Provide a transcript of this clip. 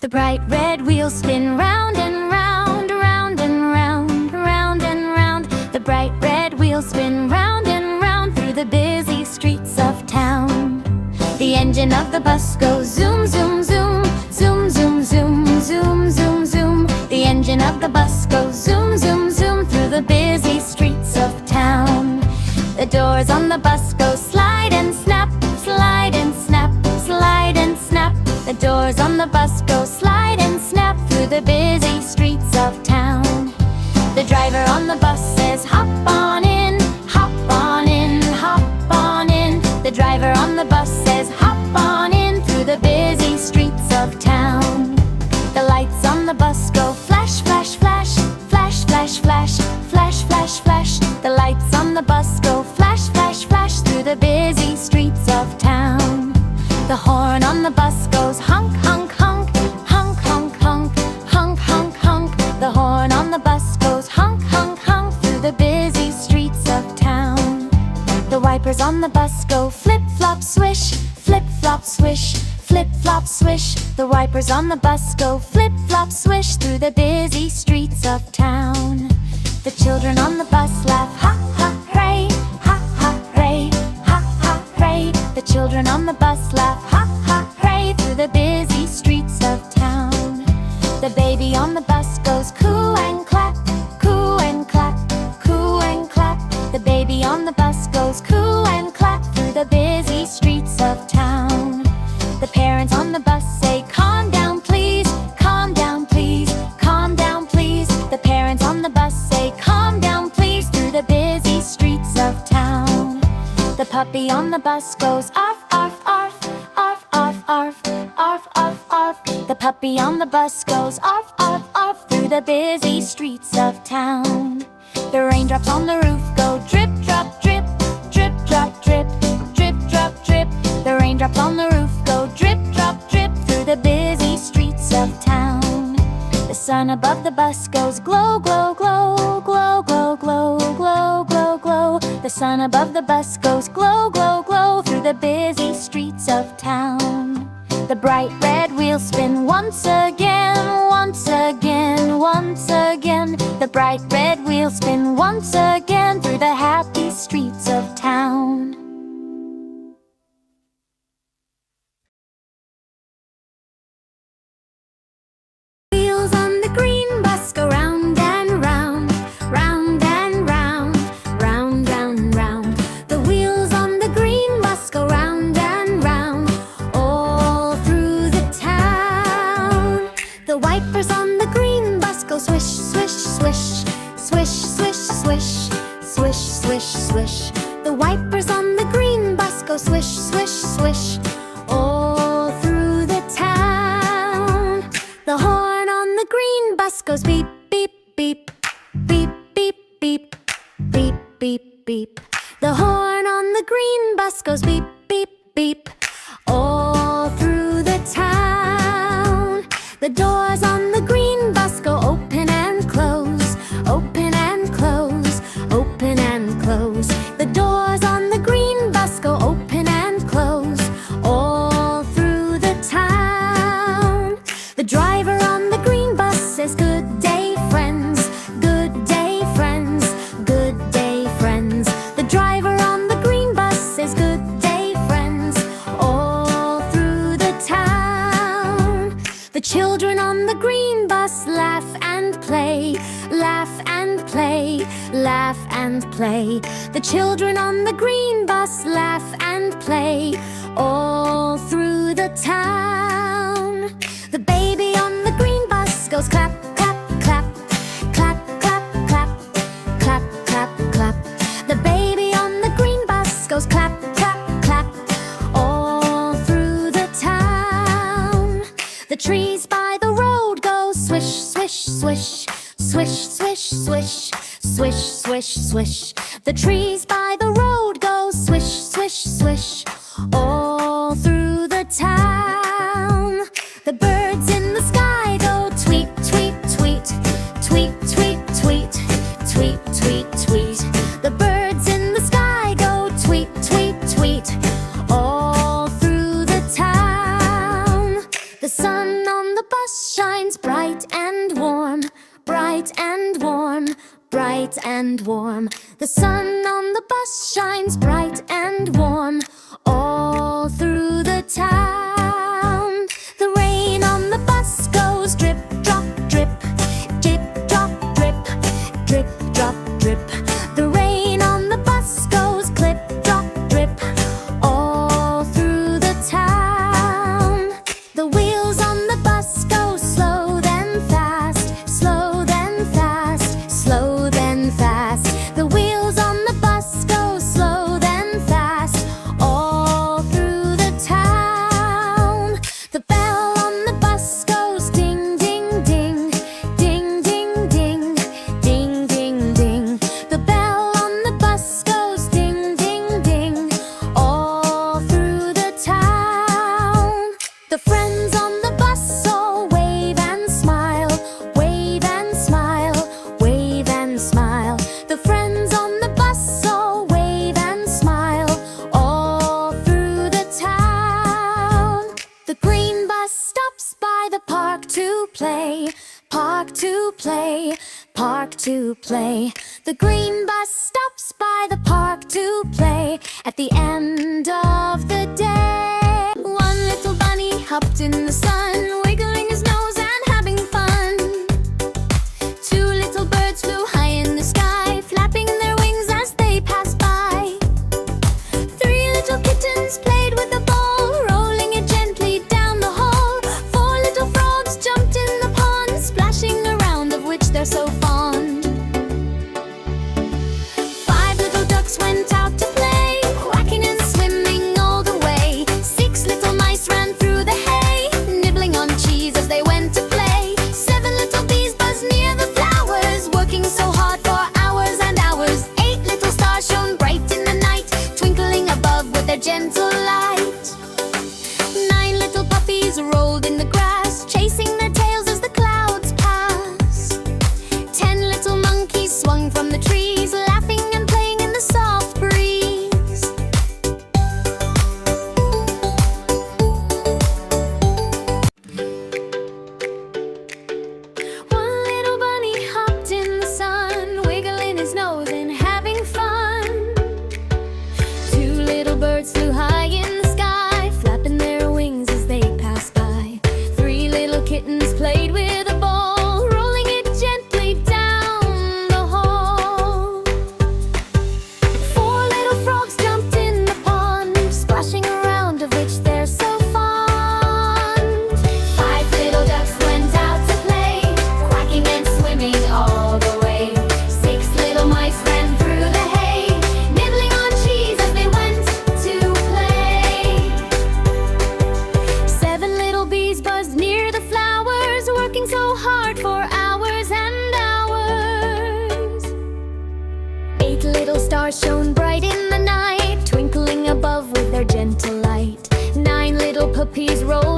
The bright red wheels spin round and round, round and round, round and round. The bright red wheels spin round and round through the busy streets of town. The engine of the bus goes zoom, zoom, zoom, zoom, zoom, zoom, zoom, zoom, zoom. The engine of the bus goes zoom, zoom, zoom through the busy streets of town. The doors on the bus go slide and snap, slide and snap, slide and snap. The doors on the bus go slide and snap through the busy streets of town. The driver on the bus says hop on in, hop on in, hop on in. The driver on the bus says hop on in through the busy streets of town. The lights on the bus go flash, flash, flash, flash, flash, flash, flash, flash, flash. The lights on the bus go flash, flash, flash through the busy streets of town. The horn on the bus goes honk, honk, honk, honk, honk, honk, honk, honk, honk. The horn on the bus goes honk, honk, honk through the busy streets of town. The wipers on the bus go flip, flop, swish, flip, flop, swish, flip, flop, swish. The wipers on the bus go flip, flop, swish through the busy streets of town. The children on the bus laugh, ha, ha, hooray, ha, ha, hooray, ha, ha, hooray. The children on the bus laugh, ha, ha, hooray through the busy streets of town. The baby on the bus goes coo and clap, coo and clap, coo and clap. The baby on the bus goes coo and clap through the busy streets of town. The parents on the bus say calm down please, calm down please, calm down please. The parents on the bus say calm down please through the busy streets of town. The puppy on the bus goes arf, arf, arf, arf, arf, arf, arf, arf, arf. The puppy on the bus goes arf, arf, arf through the busy streets of town. The raindrops on the roof go drip, drop, drip, drip, drop, drip, drip, drop, drip. The raindrops on the roof go drip, drop, drip through the busy streets of town. The sun above the bus goes glow, glow, glow, glow, glow, glow, glow, glow, glow. The sun above the bus goes glow, glow, glow through the busy streets of town. The bright red wheels spin once again, once again, once again. The bright red wheels spin once again through the happy streets of town. Wheels on the green bus go round and round, round and round, round and round. The wheels on the green bus go round and round, all through the town. The wipers on the green bus go swish, swish, swish, swish, swish, swish, swish, swish, swish. The wipers on the green bus go swish, swish, swish, all through the town. The horn on the green bus goes beep, beep, beep, beep, beep, beep, beep, beep, beep. The horn on the green bus goes beep, beep, beep, all through the town. The doors on the green bus go open and close, open and close, open and close. The doors on the green bus go open and close, all through the town. The driver on the green bus says good day friends, good day friends, good day friends. The driver on the green bus says good day friends, all through the town. The children on the green bus laugh and play, laugh and play, laugh and play. The children on the green bus laugh and play, all through the town. The baby on the green bus goes clap, clap, clap, clap, clap, clap, clap, clap, clap. The baby on the green bus goes clap, clap, clap, all through the town. The trees by the road go swish, swish, swish, swish, swish, swish, swish, swish, swish. The trees by the road go swish, swish, swish, all through the town. The birds in the sky go tweet, tweet, tweet, tweet, tweet, tweet, tweet, tweet, tweet. The birds in the sky go tweet, tweet, tweet, all through the town. The sun on the bus bus shines bright and warm, bright and warm, bright and warm. The sun on the bus shines bright and warm all through the town. The rain on the bus goes drip, drop, drip, drip, drop, drip, drip, drop, drip. The rain on the bus goes clip, drop, drip all through the town. The wheels on the bus go slow then fast, slow then fast, slow then fast. The wheels on the bus go slow then fast all through the town. The bell on the bus goes ding, ding, ding, ding, ding, ding, ding, ding, ding. The bell on the bus goes ding, ding, ding all through the town. The friends on the bus all wave and smile, wave and smile, wave and smile. The friends on the bus all wave and smile all through the town. The green bus stops by the park to play, park to play, park to play. The green bus stops by the park to play at the end of the day. One little bunny hopped in the sun, wiggling his nose and having fun. Two little birds flew high in the sky, flapping their wings as they passed by. Three little kittens played with a ball, rolling it gently down the hall. Four little frogs jumped in the pond, splashing around, of which they're so fond. Five little ducks went out to play, quacking and swimming all the way. Six little mice ran through the hay, nibbling on cheese as they went to play. Seven little bees buzzed near the flowers, working so hard for hours and hours. Eight little stars shone bright in the night, twinkling above with their gentle light. Nine little puppies rolled in the grass, chasing their tails as the clouds passed. 10 little monkeys swung from the trees, laughing and playing in the soft breeze. One little bunny hopped in the sun, wiggling his nose and having fun. Two little birds flew high in the sky, flapping their wings as they passed by. Three little kittens played with a ball, rolling it gently down the hall. Four little frogs jumped in the pond, splashing around, of which they're so fond. Five little ducks went out to play, quacking and swimming all the way. Six little mice ran through the hay, nibbling on cheese as they went to play. Seven little bees buzzed near the flowers, working so hard for hours and hours. Eight little stars shone bright in the night, twinkling above with their gentle light. Nine little puppies rolled